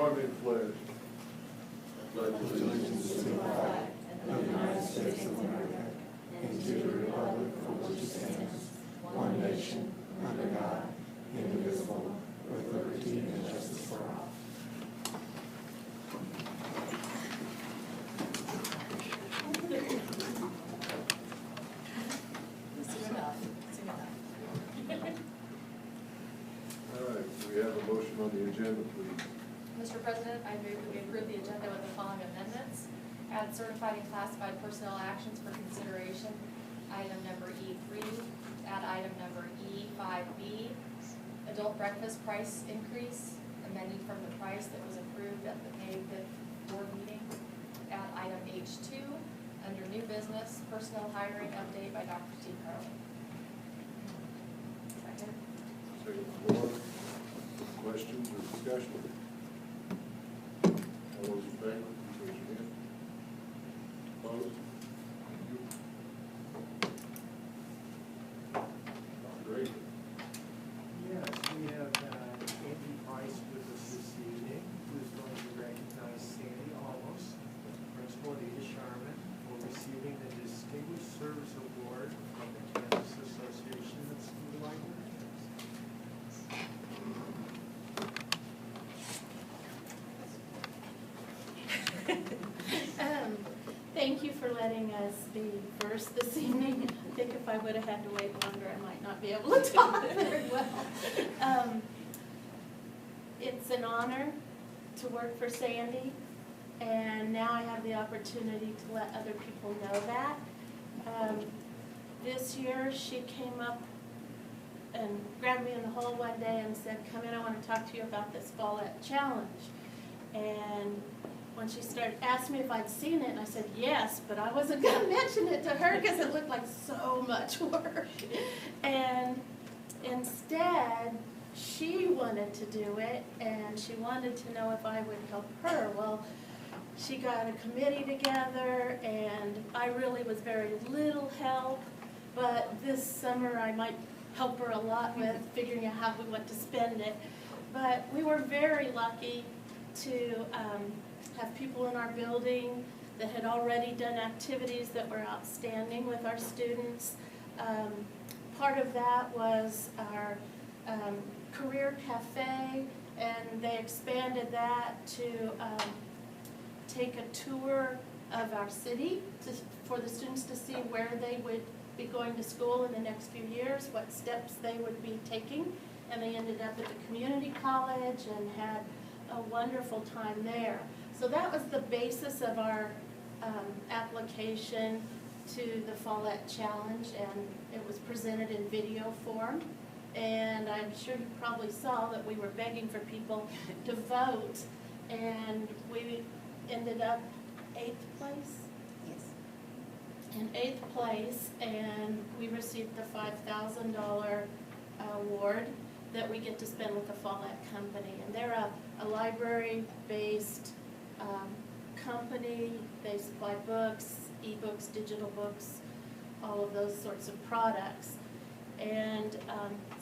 join me in the pledge. Pledge allegiance to the flag of the United States of America and to the republic for which it stands, one nation, under God, indivisible, with liberty and justice for all. All right, we have a motion on the agenda, please. Mr. President, I move that we approve the agenda with the following amendments. Add certified and classified personnel actions for consideration, item number E3. Add item number E5B, adult breakfast price increase, amending from the price that was approved at the May 5th board meeting. Add item H2, under new business, personnel hiring update by Dr. T. Carlin. Second. Second floor. Questions or discussion? All those in favor, please raise your hand. Opposed? Thank you. Great. Yes, we have Andy Price with us this evening, who is going to recognize Sandy Almost, principal at Edith Sharman, for receiving the Distinguished Service Award from the Kansas Association of School Librarians. Thank you for letting us be first this evening. I think if I would have had to wait longer, I might not be able to talk very well. It's an honor to work for Sandy, and now I have the opportunity to let other people know that. This year, she came up and grabbed me in the hall one day and said, "Come in, I want to talk to you about this Follette Challenge." And when she started asking me if I'd seen it, and I said yes, but I wasn't going to mention it to her because it looked like so much work. And instead, she wanted to do it, and she wanted to know if I would help her. Well, she got a committee together, and I really was very little help, but this summer I might help her a lot with figuring out how we want to spend it. But we were very lucky to have people in our building that had already done activities that were outstanding with our students. Part of that was our career cafe, and they expanded that to take a tour of our city for the students to see where they would be going to school in the next few years, what steps they would be taking. And they ended up at the community college and had a wonderful time there. So that was the basis of our application to the Follette Challenge, and it was presented in video form. And I'm sure you probably saw that we were begging for people to vote, and we ended up 8th place? Yes. In 8th place, and we received the $5,000 award that we get to spend with the Follette Company. And they're a library-based company. They supply books, e-books, digital books, all of those sorts of products. And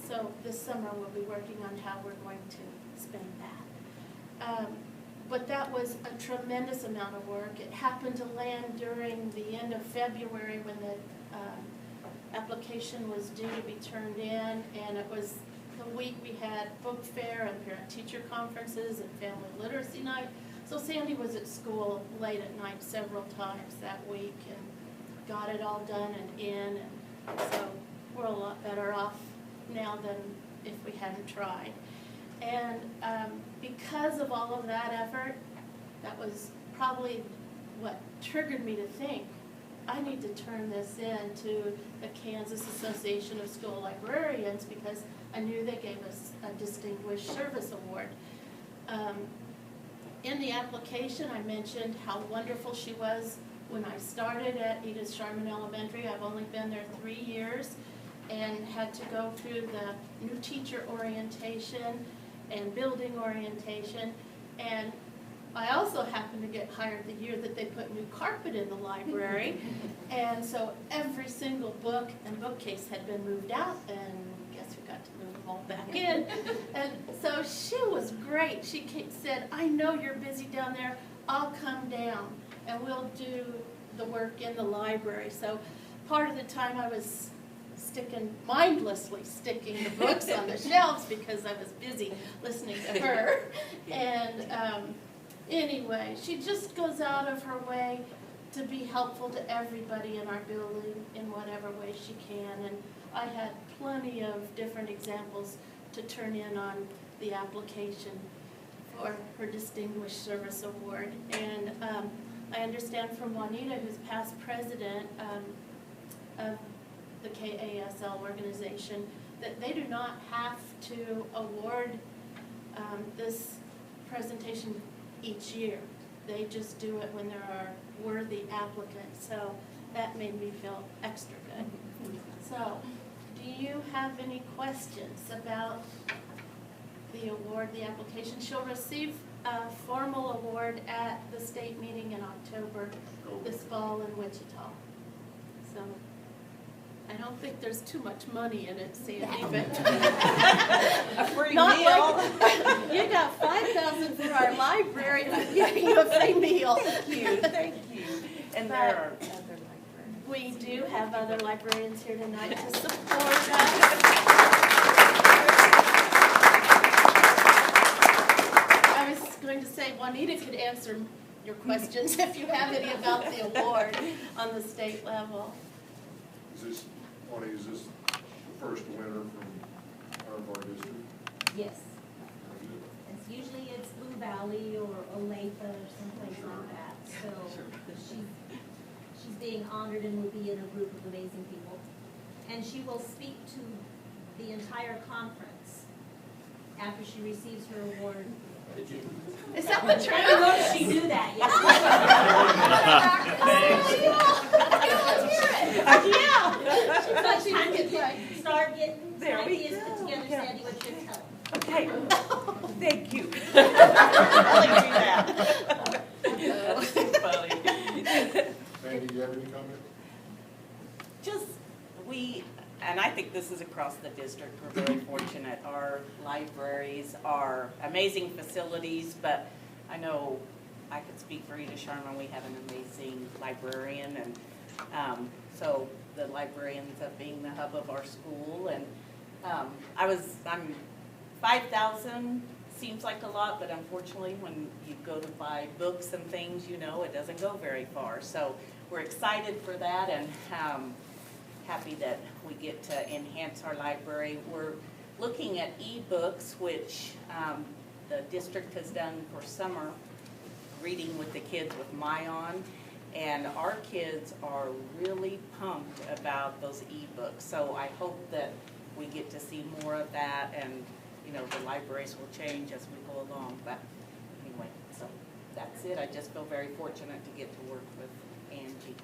so this summer we'll be working on how we're going to spend that. But that was a tremendous amount of work. It happened to land during the end of February when the application was due to be turned in, and it was the week we had book fair and parent-teacher conferences and family literacy night. So Sandy was at school late at night several times that week and got it all done and in, and so we're a lot better off now than if we hadn't tried. And because of all of that effort, that was probably what triggered me to think, I need to turn this in to the Kansas Association of School Librarians, because I knew they gave us a Distinguished Service Award. In the application, I mentioned how wonderful she was when I started at Edith Sharman Elementary. I've only been there 3 years and had to go through the new teacher orientation and building orientation. And I also happened to get hired the year that they put new carpet in the library. And so every single book and bookcase had been moved out, and guess who got to move them all back in. And so So she was great. She said, I know you're busy down there. I'll come down and we'll do the work in the library. So part of the time I was mindlessly sticking the books on the shelves because I was busy listening to her. And anyway, she just goes out of her way to be helpful to everybody in our building in whatever way she can. And I had plenty of different examples to turn in on the application for her Distinguished Service Award. And I understand from Juanita, who's past president of the KASL organization, that they do not have to award this presentation each year. They just do it when there are worthy applicants. So that made me feel extra good. So, do you have any questions about the award, the application? She'll receive a formal award at the state meeting in October this fall in Wichita. So, I don't think there's too much money in it, Sandy, but A free not meal. like, you got $5,000 for our library, and I'm giving you a free meal. Thank you. And there are other librarians. We do have other librarians here tonight to support us. I was going to say, Juanita could answer your questions if you have any about the award on the state level. Is this, Bonnie, is this the first winner from out of our district? Yes. It's usually it's Blue Valley or Olathe or someplace like that. So she's being honored and will be in a group of amazing people. And she will speak to the entire conference after she receives her award. Is that the truth? I don't know if she knew that yet. Yeah. So time to start getting some There we ideas put go. together, Yeah. Sandy, what you're telling. Okay, thank you. I'll do that. That's too funny. Sandy, do you have any comment? Just, and I think this is across the district, we're very fortunate. Our libraries are amazing facilities, but I know I could speak for Eda Sharma, we have an amazing librarian, and so the library ends up being the hub of our school, and I'm 5,000 seems like a lot, but unfortunately when you go to buy books and things, you know, it doesn't go very far. So we're excited for that, and happy that we get to enhance our library. We're looking at e-books, which the district has done for summer, reading with the kids with Myon, and our kids are really pumped about those e-books. So I hope that we get to see more of that, and you know, the libraries will change as we go along. But anyway, so that's it. I just feel very fortunate to get to work with Angie.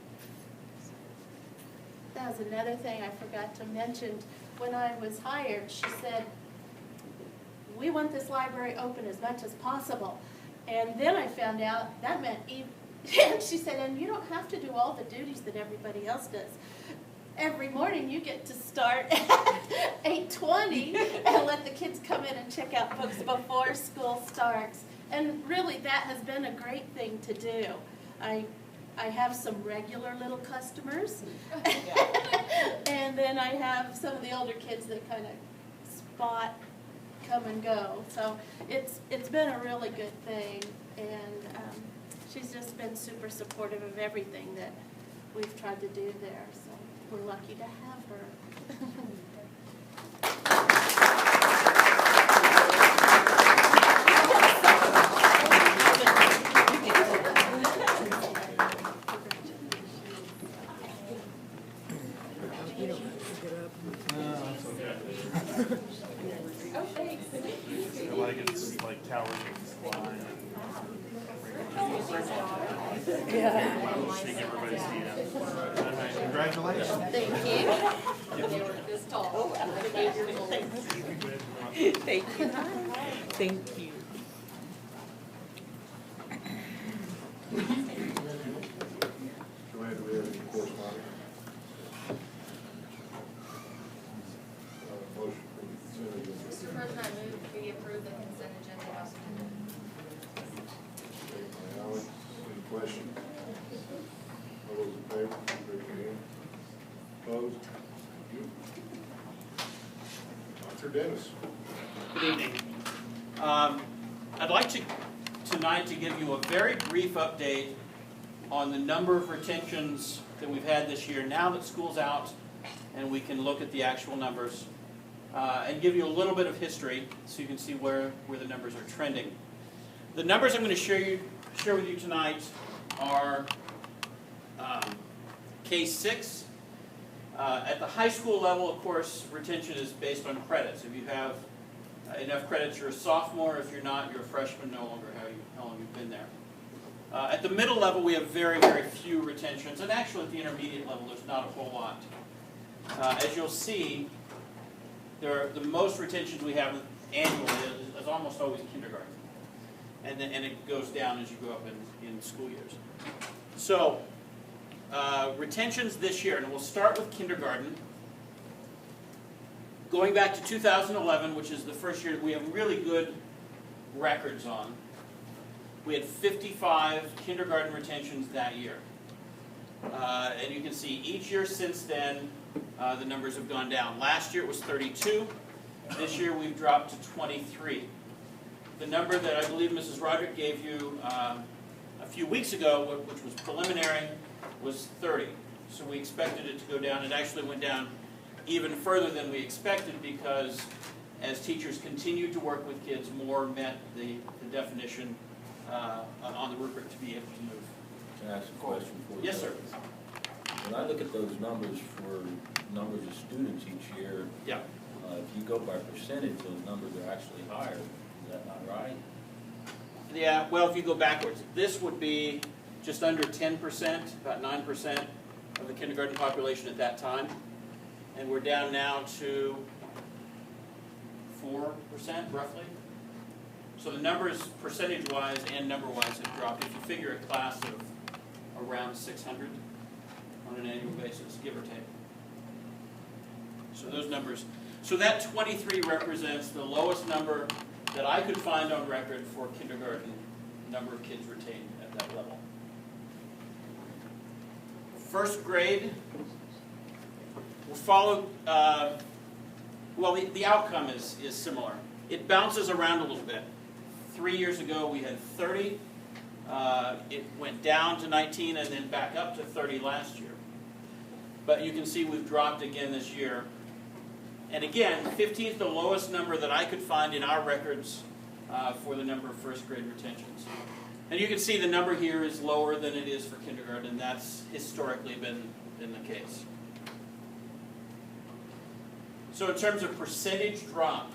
That was another thing I forgot to mention. When I was hired, she said, we want this library open as much as possible. And then I found out that meant, and she said, and you don't have to do all the duties that everybody else does. Every morning you get to start at 8:20 and let the kids come in and check out books before school starts. And really that has been a great thing to do. I have some regular little customers, and then I have some of the older kids that kind of spot come and go. So it's been a really good thing, and she's just been super supportive of everything that we've tried to do there. So we're lucky to have her. Like it's like towering line and shake everybody's hand. Congratulations. Thank you. They were this tall. Thank you. Thank you. Joanne, do we have any correspondence? Motion for consent agenda. Mr. President, I move we approve the consent Mr. Dennis. Good evening. I'd like tonight to give you a very brief update on the number of retentions that we've had this year now that school's out and we can look at the actual numbers, and give you a little bit of history so you can see where the numbers are trending. The numbers I'm going to share with you tonight are K-6. At the high school level, of course, retention is based on credits. If you have enough credits, you're a sophomore. If you're not, you're a freshman, no longer how long you've been there. At the middle level, we have very, very few retentions. And actually, at the intermediate level, there's not a whole lot. As you'll see, the most retentions we have annually is almost always kindergarten. And it goes down as you go up in school years. So, retentions this year, and we'll start with kindergarten. Going back to 2011, which is the first year that we have really good records on, we had 55 kindergarten retentions that year. And you can see each year since then, the numbers have gone down. Last year it was 32. This year we've dropped to 23. The number that I believe Mrs. Roderick gave you a few weeks ago, which was preliminary, was 30. So we expected it to go down. It actually went down even further than we expected because as teachers continued to work with kids, more met the definition on the rubric to be able to move. Can I ask a question for you? Yes, sir. When I look at those numbers for numbers of students each year, Yeah. If you go by percentage, those numbers are actually higher. Is that not right? Yeah, well, if you go backwards, this would be just under 10%, about 9% of the kindergarten population at that time. And we're down now to 4%, roughly. So the numbers, percentage-wise and number-wise, have dropped. If you figure a class of around 600 on an annual basis, give or take. So those numbers. So that 23 represents the lowest number that I could find on record for kindergarten number of kids retained at that level. First grade will follow, well, the outcome is similar. It bounces around a little bit. 3 years ago we had 30. It went down to 19 and then back up to 30 last year. But you can see we've dropped again this year. And again, 15 is the lowest number that I could find in our records for the number of first grade retentions. And you can see the number here is lower than it is for kindergarten, and that's historically been the case. So in terms of percentage drop,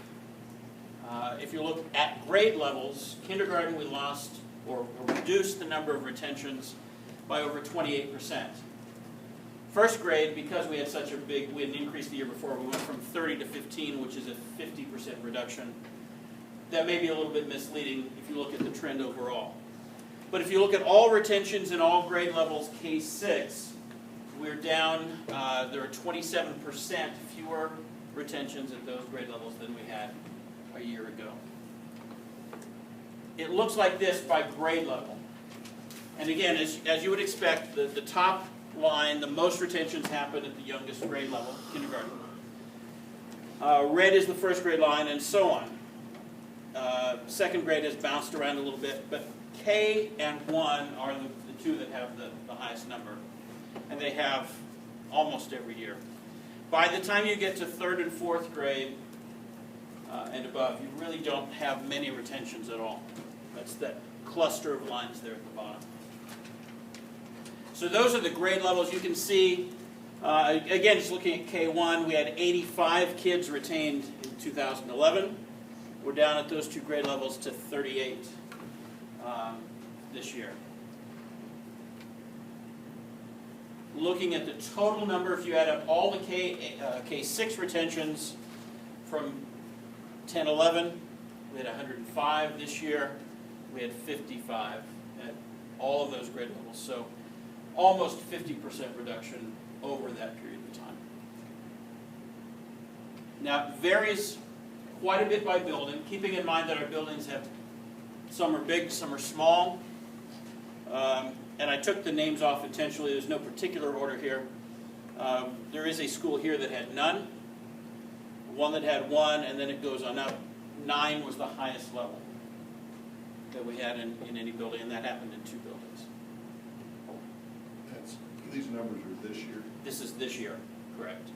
if you look at grade levels, kindergarten we lost or reduced the number of retentions by over 28%. First grade, because we had such a big, we had an increase the year before, we went from 30 to 15, which is a 50% reduction. That may be a little bit misleading if you look at the trend overall. But if you look at all retentions in all grade levels, K-6, we're down, there are 27% fewer retentions at those grade levels than we had a year ago. It looks like this by grade level. And again, as you would expect, the top line, the most retentions happen at the youngest grade level, kindergarten. Red is the first grade line, and so on. Second grade has bounced around a little bit, but K and 1 are the two that have the highest number. And they have almost every year. By the time you get to 3rd and 4th grade and above, you really don't have many retentions at all. That's that cluster of lines there at the bottom. So those are the grade levels. You can see, again, just looking at K1, we had 85 kids retained in 2011. We're down at those two grade levels to 38 this year. Looking at the total number, if you add up all the K6 retentions from 10-11, we had 105 this year. We had 55 at all of those grade levels. So almost 50% reduction over that period of time. Now, it varies quite a bit by building, keeping in mind that our buildings have, some are big, some are small. And I took the names off intentionally. There's no particular order here. There is a school here that had none. one that had one, and then it goes on up. 9 was the highest level that we had in any building, and that happened in 2 buildings. These numbers are this year? This is this year, correct.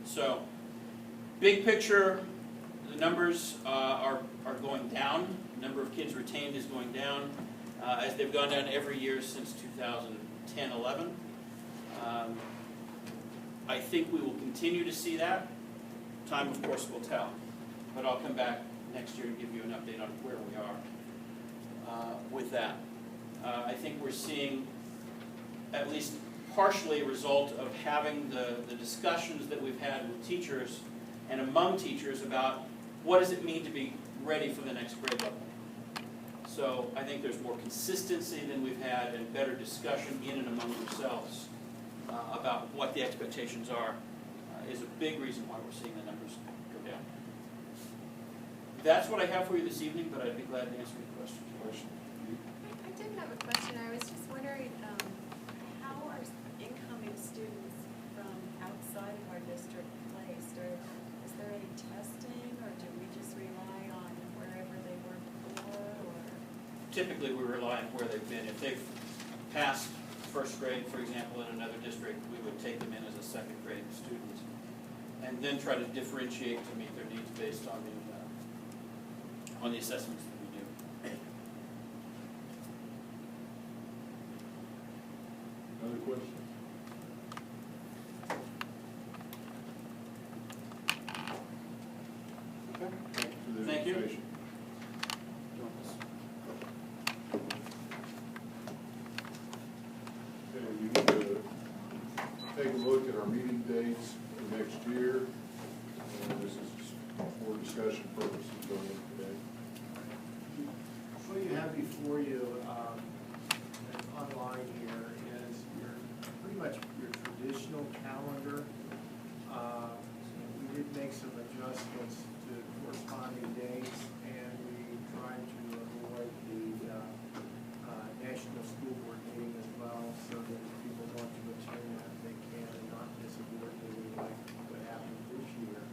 So, big picture, the numbers are going down. The number of kids retained is going down, as they've gone down every year since 2010-11. I think we will continue to see that. Time, of course, will tell. But I'll come back next year and give you an update on where we are with that. I think we're seeing at least partially a result of having the discussions that we've had with teachers and among teachers about what does it mean to be ready for the next grade level. So I think there's more consistency than we've had and better discussion in and among themselves about what the expectations are is a big reason why we're seeing the numbers go down. That's what I have for you this evening, but I'd be glad to answer your questions. I did have a question. I was just wondering, how are incoming students from outside of our district placed? Or is there any testing, or do we just rely on wherever they were before? Or? Typically, we rely on where they've been. If they've passed first grade, for example, in another district, we would take them in as a second grade student and then try to differentiate to meet their needs based on the assessments that we do. Other questions? Okay. Thank you for the Thank you. information. Okay, we need to take a look at our meeting dates for next year. This is for discussion purposes going in today. What you have before you online here is pretty much your traditional calendar. We did make some adjustments to corresponding dates, and we tried to avoid the National School Board meeting as well, so that if people want to attend that, they can and not miss a board meeting like what happened this year.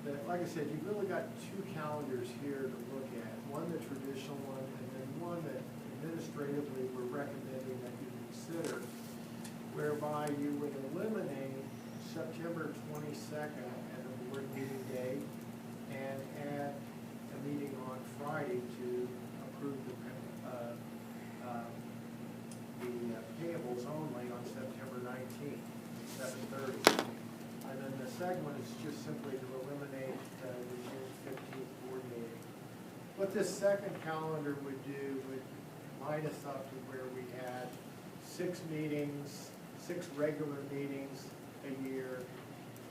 But like I said, you've really got 2 calendars here to look at. One, the traditional one, and then one that administratively we're recommending that you consider, whereby you would eliminate September 22nd as a board meeting day and add a meeting on Friday to approve the payables only on September 19th, 7:30. And then the second one is just simply to eliminate the June 15th board meeting. What this second calendar would do would line us up to where we had 6 meetings, 6 regular meetings a year,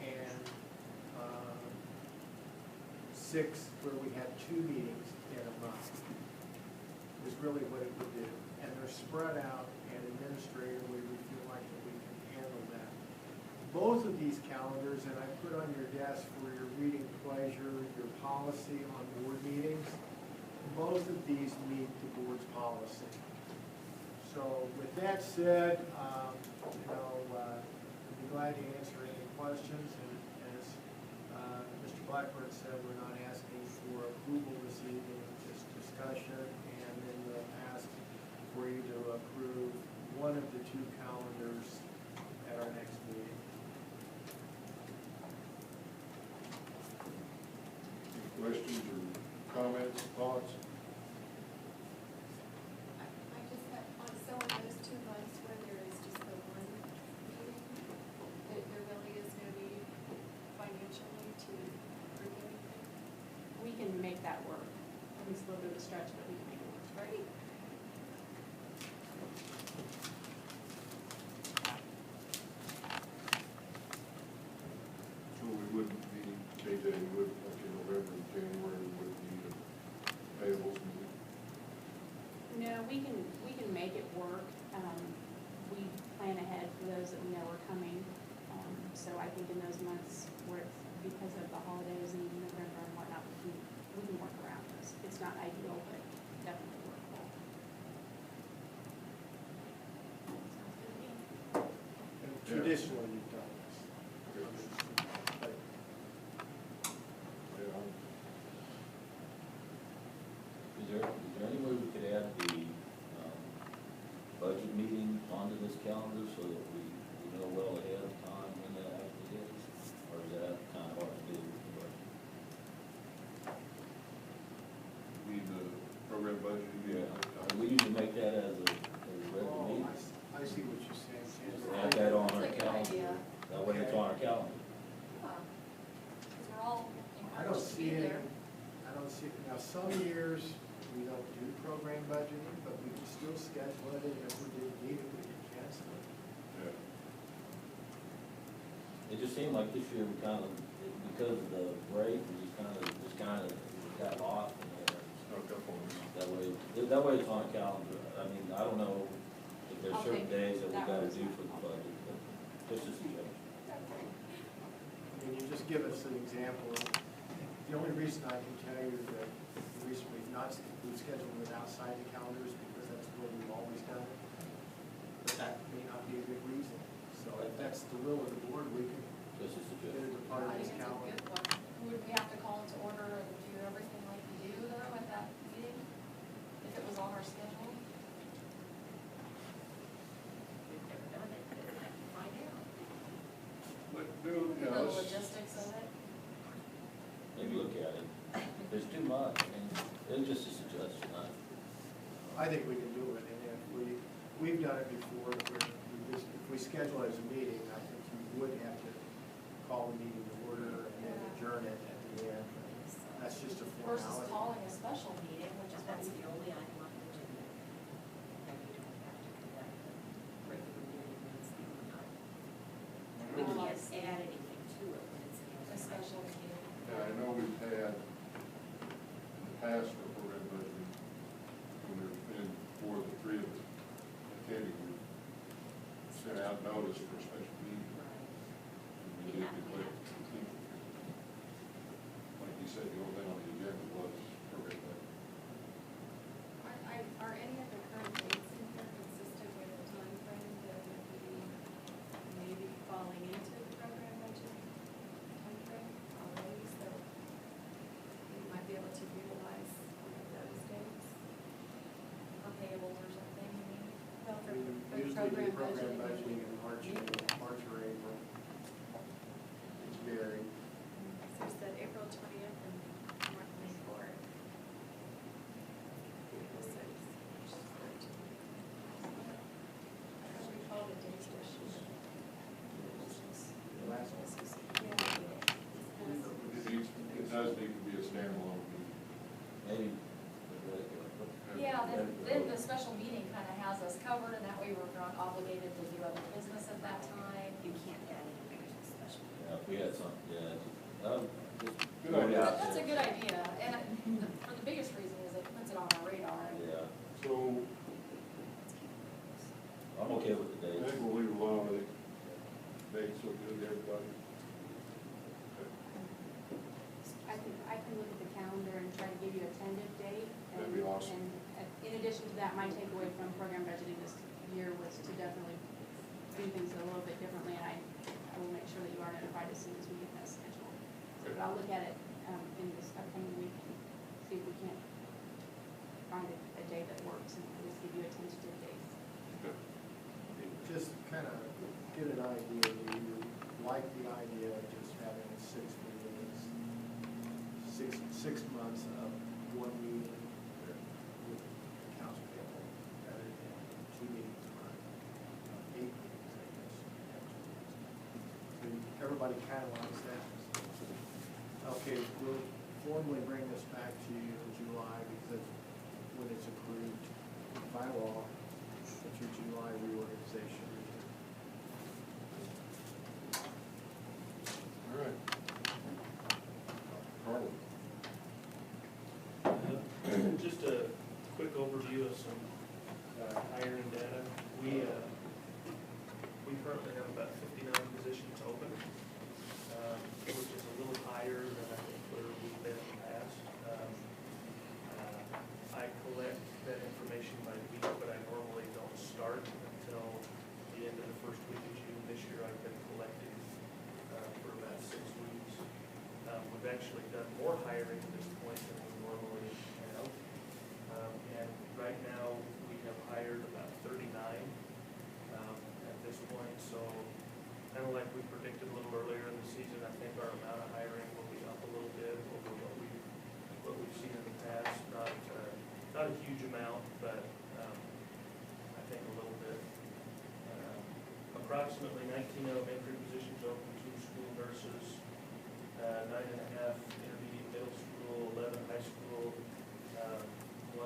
and 6 where we had 2 meetings in a month. Is really what it would do. And they're spread out, and administratively we feel like that we can handle that. Both of these calendars, and I put on your desk for your reading pleasure, your policy on board meetings, both of these meet the board's policy. So with that said, I'd be glad to answer any questions. And as Mr. Blackburn said, we're not asking for approval this evening, just discussion, and then we'll ask for you to approve one of the 2 calendars at our next meeting. Questions or comments, thoughts? I just have, on some of those 2 months where there is just the one meeting, there really is no need financially to approve anything. We can make that work. It's a little bit of a stretch, but we can make it work. Great. So we wouldn't need, KJ, we wouldn't, like in November and January, we wouldn't need a payables meeting. No, we can make it work. We plan ahead for those that we know are coming. So I think in those months where it's because of the holidays in November and whatnot, we can work around this. It's not ideal, but definitely workable. And traditionally, you've done this. supposed to be there. I don't see, now some years, we don't do program budgeting, but we can still schedule it, and if we didn't need it, we can cancel it. Yeah. It just seemed like this year we kind of, because of the break, we just kind of got lost in there. Snuck up on us. That way it's on a calendar. I mean, I don't know if there's I'll certain take days that we that gotta one. do for the budget, but just a suggestion. Can you just give us an example? The only reason I can tell you that the reason we've scheduled it outside the calendar is because that's the way we've always done it. But that may not be a good reason. So if that's the will of the board, we can Just a get suggestion. it a part of I this think it's a calendar. good one. Would we have to call into order and do everything like we do though at that meeting? If it was on our schedule? We've never done it, but I can find out. But do, The logistics of it? Maybe look at it. There's too much. I mean, it's just a suggestion. I think we can do it, and if we've done it before, where if we schedule it as a meeting, I think you would have to call the meeting to order and then adjourn it at the end. That's just a Versus formality. calling a special meeting, which is what That's we the only item on the agenda. Then you don't have to do that. Regular meeting minutes the only item. We can't add anything to it when it's the a only special item. meeting. Yeah, I know we've had in the past for program budgeting, when there's been more than three of us attending, we've sent out notice for a special meeting. And we did declare it. Like you said, the only thing on the agenda was program budgeting. Are any of the current dates in here consistent with the time frame that would be maybe falling into the program budget time frame already? So we might be able to utilize those dates. For payables or something, you mean? Well, for We usually do program budgeting in March or April. It's varied. So you said April 20th and March 24th. April 6th, March 13th. I don't recall the dates where she. The last one. It does need to be a standalone meeting. Maybe. Yeah, then the special meeting kind of has us covered, and that way we're not obligated to do other business at that time. You can't add anything to the special. Yeah, if we had something, yeah. Just Good throw it idea. out That's a there. good idea, and for the biggest reason is it puts it on our radar. Yeah, So I'm okay with the I dates. think we'll leave it alone. I think dates look good to everybody. I can look at the calendar and try to give you a tentative date. That'd be awesome. And in addition to that, my takeaway from program budgeting this year was to definitely do things a little bit differently, and I will make sure that you are notified as soon as we get that scheduled. So, but I'll look at it in this upcoming week and see if we can't find a day that works and at least give you a tentative date. Just kind of get an idea, do you like the idea of just having 6 meetings, 6 months of one meeting with accounts payable, rather than 2 meetings a month, 8 meetings, I guess. So everybody kind of likes that. Okay, we'll formally bring this back to you in July, because when it's approved by law, it's your July reorganization. All right. Carl. Just a quick overview of some hiring data. We currently have about 59 positions open, which is a little higher than I think where we've been in the past. I collect that information by week, but I normally don't start until the end of the first week of June. This year I've been collecting for about 6 weeks. We've actually done more hiring at this point than we normally have. And right now, we have hired about 39 at this point. So kind of like we predicted a little earlier in the season, I think our amount of hiring will be up a little bit over what we've seen in the past. Not a huge amount, but I think a little bit. Approximately 19 elementary positions open, 2 school nurses, 9.5 intermediate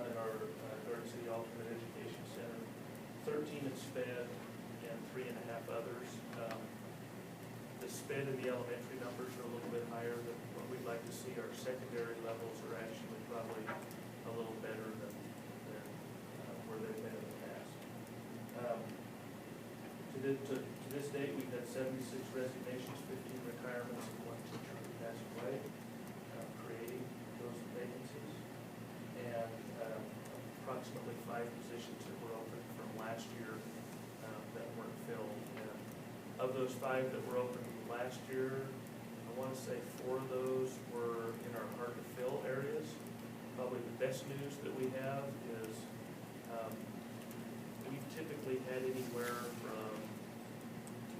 21 in our Garden City Alternate Education Center, 13 in SPED, and 3.5 others. The SPED and the elementary numbers are a little bit higher than what we'd like to see. Our secondary levels are actually probably a little better than where they've been in the past. To this date, we've had 76 resignations, 15 retirements, and 1 teacher who passed away, creating those vacancies. And approximately 5 positions that were open from last year that weren't filled. And of those 5 that were open last year, I want to say 4 of those were in our hard-to-fill areas. Probably the best news that we have is we've typically had anywhere from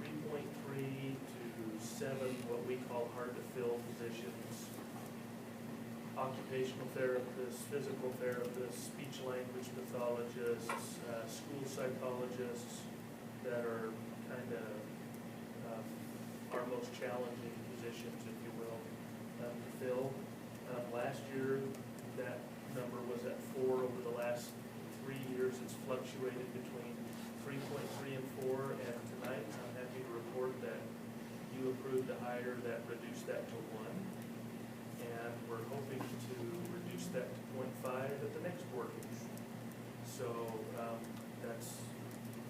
3.3 to 7 what we call hard-to-fill positions. Occupational therapists, physical therapists, speech-language pathologists, school psychologists that are kind of our most challenging positions, if you will, to fill. Last year, that number was at 4. Over the last 3 years, it's fluctuated between 3.3 and 4, and tonight I'm happy to report that you approved a hire that reduced that to 1, and we're hoping to reduce that to 0.5 at the next board meeting. So that's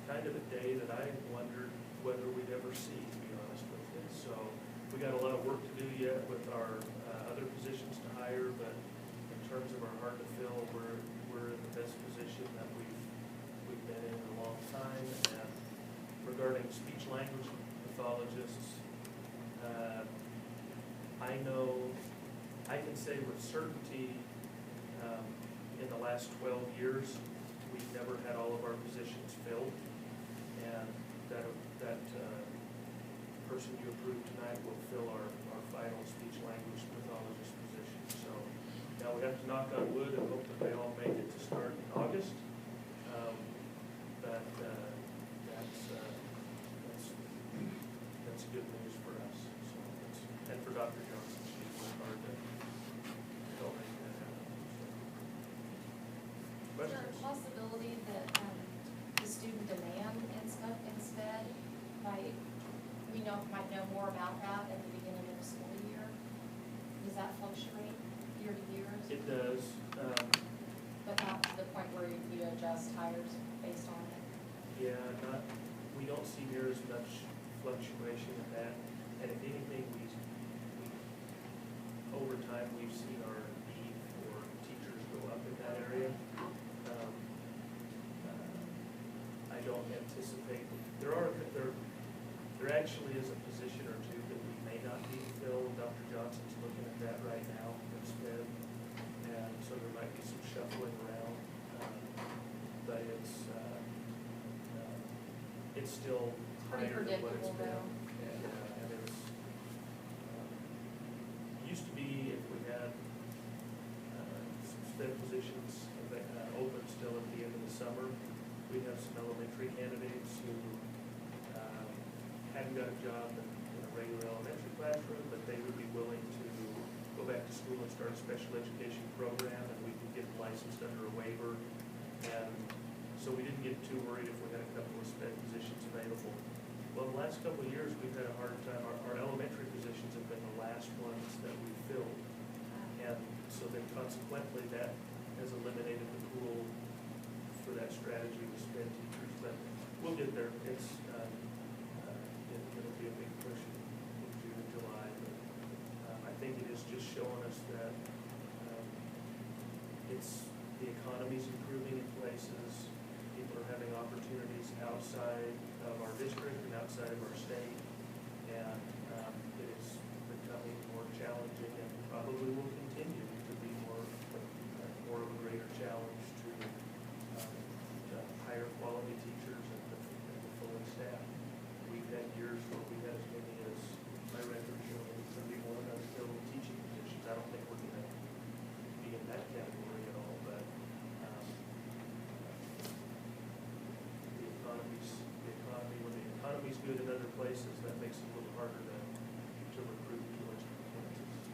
kind of a day that I wondered whether we'd ever see, to be honest with you. So we got a lot of work to do yet with our other positions to hire, but in terms of our hard to fill, we're in the best position that we've been in a long time. And regarding speech language pathologists, I can say with certainty in the last 12 years, we've never had all of our positions filled. And that person you approved tonight will fill our final speech language pathologist position. So now we have to knock on wood and hope that they all make it to start in August. But that's good news for us. So and for Dr. Johnson, she worked hard to help make that happen. Is there a possibility that the student demand instead might know more about that at the beginning of the school year? Does that fluctuate year to year? It does. But not to the point where you adjust hires based on it? Yeah, we don't see near as much fluctuation in that. And if anything, over time, we've seen our need for teachers go up in that area. I don't anticipate, there actually is a position or two that we may not need to fill. Dr. Johnson's looking at that right now instead. And so there might be some shuffling around. But it's still Pretty higher than what it's predictable, been. And it's, used to be if we had some SPED positions open still at the end of the summer, we'd have some elementary candidates who hadn't got a job in a regular elementary classroom, but they would be willing to go back to school and start a special education program, and we could get licensed under a waiver. And so we didn't get too worried if we had a couple of SPED positions available. Well, the last couple of years, we've had a hard time. Our elementary positions have been the last ones that we filled. And so then consequently, that has eliminated the pool for that strategy with SPED teachers. But we'll get there. It'll be a big push in June and July. But I think it is just showing us that the economy's improving in places. People are having opportunities outside of our district and outside of our state. And it is becoming more challenging and probably will continue to be more of a greater challenge to hire quality teachers and to fully staff. We've had years where we had as many as, my record shows, 31 unfilled teaching positions. I don't think we're going to be in that category at all, but when the economy's good in other places, that makes it a little harder to recruit towards Kansas.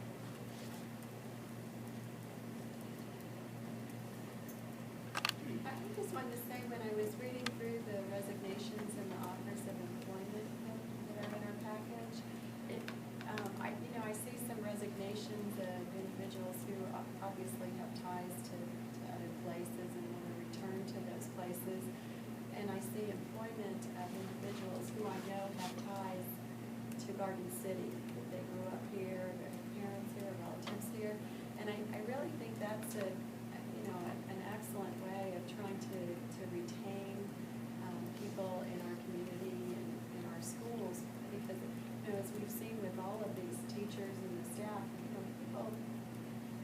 employment of individuals who I know have ties to Garden City, that they grew up here, their parents here, relatives here. And I really think that's an excellent way of trying to retain people in our community and in our schools. Because, as we've seen with all of these teachers and the staff, people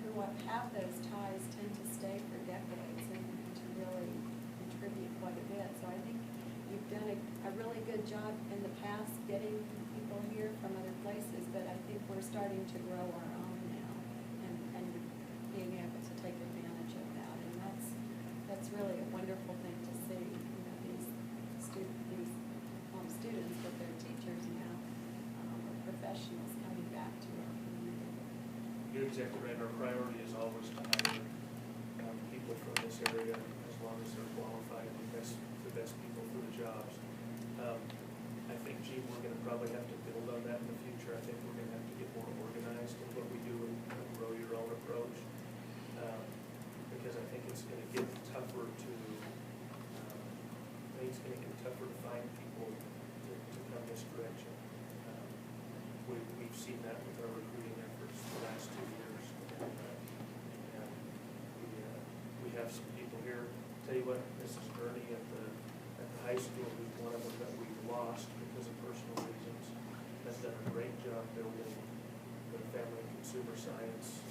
who have those ties tend to stay for decades and to really contribute quite a bit. So I think you've done a really good job in the past getting people here from other places, but I think we're starting to grow our own now and being able to take advantage of that. And that's really a wonderful thing to see, these students with their teachers now, or professionals coming back to our community. You're exactly right. Our priority is always to hire people from this area as long as they're qualified, the best people for the jobs. I think, Gene, we're going to probably have to build on that in the future. I think we're going to have to get more organized in what we do and grow your own approach. Because I think it's going to get tougher to find people to come this direction. We've seen that with our recruiting efforts the last 2 years. And we have some people here. Tell you what, Mrs. Gurney at the high school, who's one of them that we've lost because of personal reasons, has done a great job building the family and consumer science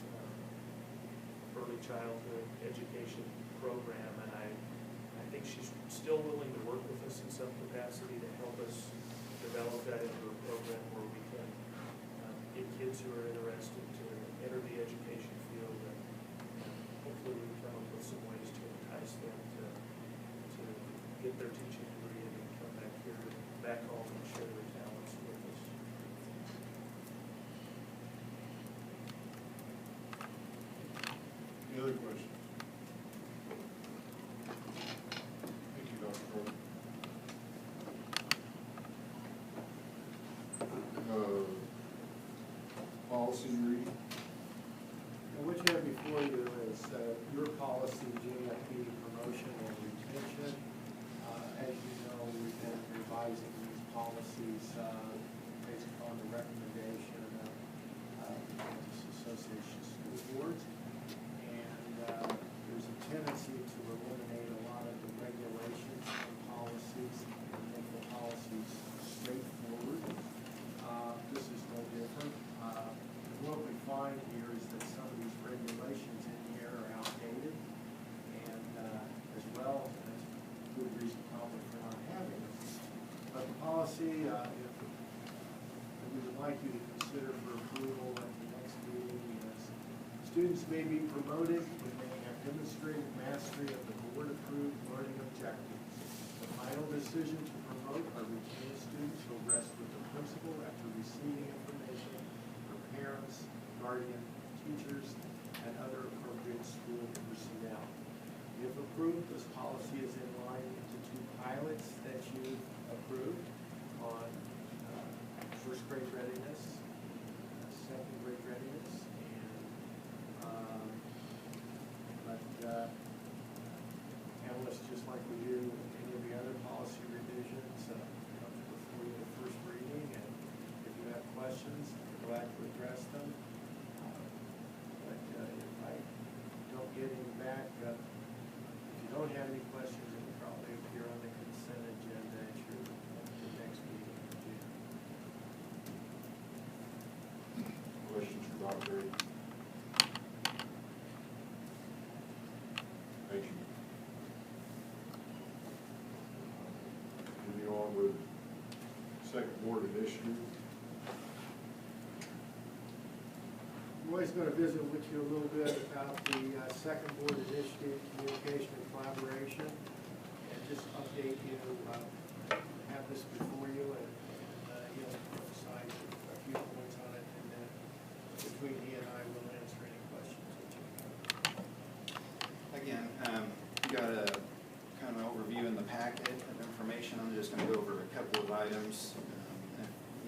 early childhood education program, and I think she's still willing to work with us in some capacity to help us develop that into a program where we can get kids who are interested to enter the education field, and hopefully we can come up with some ways to entice them to get their teaching degree and then come back home and share their talents with us. Any other questions? Thank you, Dr. Carter. Policy reading. And what you have before you is your policy, JFP, promotion and retention. As you know, we've been revising these policies based upon the recommendation of Kansas Association of School Boards. And there's a tendency to eliminate a lot of the regulations and policies and make the policies straightforward. This is no different. What we find here is that some of these regulations in here are outdated, and as well, and that's a good reason probably for not having it. But the policy, we would like you to consider for approval at the next meeting is students may be promoted when they have demonstrated mastery of the board-approved learning objectives. The final decision to promote or retain students will rest with the principal after receiving information from parents, guardian, teachers, and other appropriate school personnel. If approved, this policy is in line with the 2 pilots that you approved on first grade readiness, second grade readiness, and analysts, just like we do with any of the other policy revisions, comes before you the first reading, and if you have questions, we're glad to address them. But if I don't get any back, if you don't have any questions, it will probably appear on the consent agenda at your next meeting in June. Questions for Dr. Reed? Thank you. Moving on with second board initiative. Roy's going to visit with you a little bit about the second board initiative, communication and collaboration, and just update you, have this before you, and he'll emphasize a few points on it, and then between he and I will answer any questions that you have. Again, you got a kind of an overview in the packet of information. I'm just going to go over a couple of items.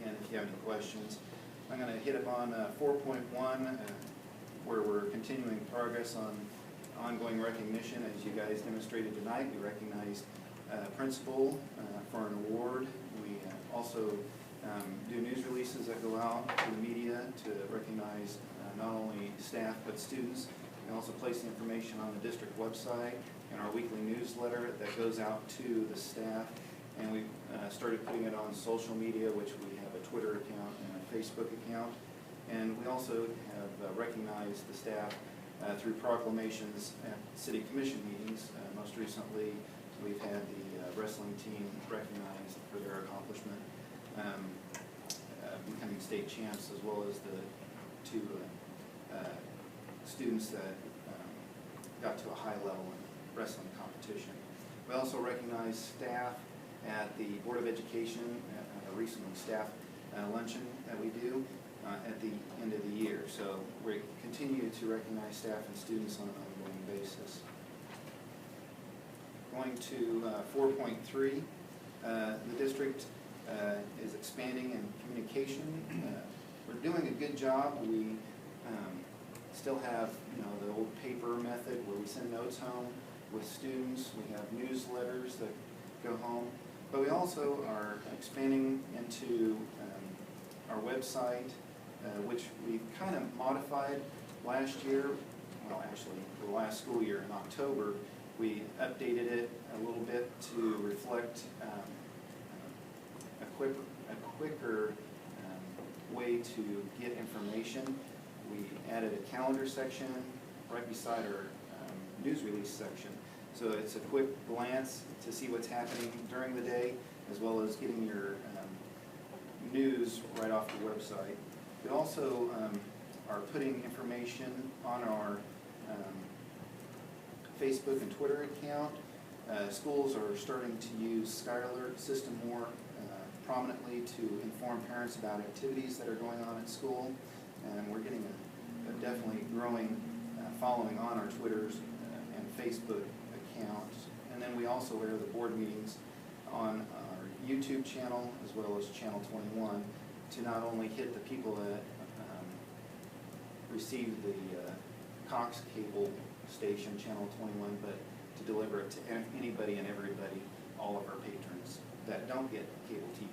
Again, if you have any questions. I'm going to hit upon 4.1, where we're continuing progress on ongoing recognition. As you guys demonstrated tonight, we recognized principal for an award. We also do news releases that go out to the media to recognize not only staff but students. We also place the information on the district website and our weekly newsletter that goes out to the staff. And we started putting it on social media, which we have a Twitter account and a Facebook account. And we also have recognized the staff through proclamations at city commission meetings. Most recently, we've had the wrestling team recognized for their accomplishment, becoming state champs, as well as the two students that got to a high level in wrestling competition. We also recognize staff at the Board of Education, recently staff luncheon that we do at the end of the year. So we continue to recognize staff and students on an ongoing basis. Going to 4.3, the district is expanding in communication. We're doing a good job. We still have, the old paper method where we send notes home with students. We have newsletters that go home. But we also are expanding into our website, which we kind of modified last year. Well, actually, the last school year in October, we updated it a little bit to reflect a quicker way to get information. We added a calendar section right beside our news release section. So it's a quick glance to see what's happening during the day, as well as getting your news right off the website. We also are putting information on our Facebook and Twitter account. Schools are starting to use SkyAlert system more prominently to inform parents about activities that are going on at school. And we're getting a definitely growing following on our Twitters and Facebook accounts. And then we also air the board meetings on our YouTube channel as well as Channel 21 to not only hit the people that receive the Cox cable station, Channel 21, but to deliver it to anybody and everybody, all of our patrons that don't get cable TV.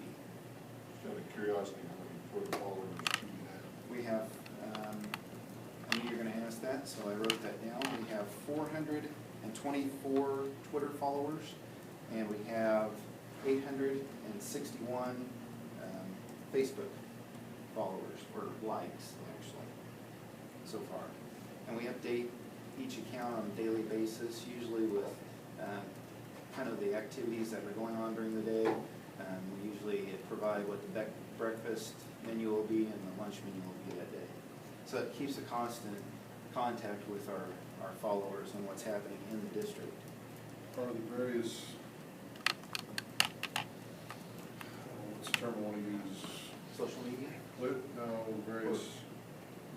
Just out of curiosity, how many Twitter followers do you have? We have, I knew you were going to ask that, so I wrote that down. We have 424 Twitter followers, and we have 861 Facebook followers, or likes, actually, so far. And we update each account on a daily basis, usually with kind of the activities that are going on during the day. We usually provide what the breakfast menu will be and the lunch menu will be that day. So it keeps a constant contact with our followers and what's happening in the district. Are the various, what's the term I want to use? Social media? Various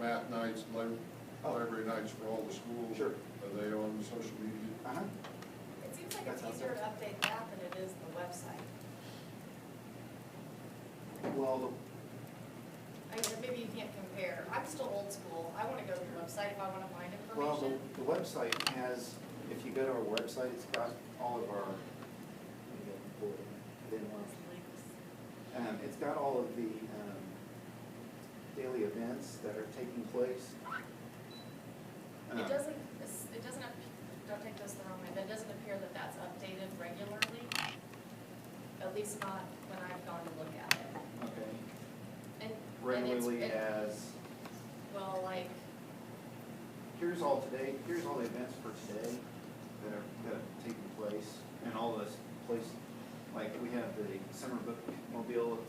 math nights, library nights for all the schools. Sure. Are they on social media? Uh-huh. It seems like it's easier to update that than it is the website. Well, I mean, maybe you can't compare. I'm still old school. I want to go to the website if I want to find well, information. the website has, if you go to our website, it's got all of our, it's got all of the daily events that are taking place. It doesn't, don't take this the wrong way, but it doesn't appear that that's updated regularly, at least not when I've gone to look at it. Okay. And Regularly it's, as, well, like, here's all the events for today that are taking place, and all this place, like we have the summer bookmobile that's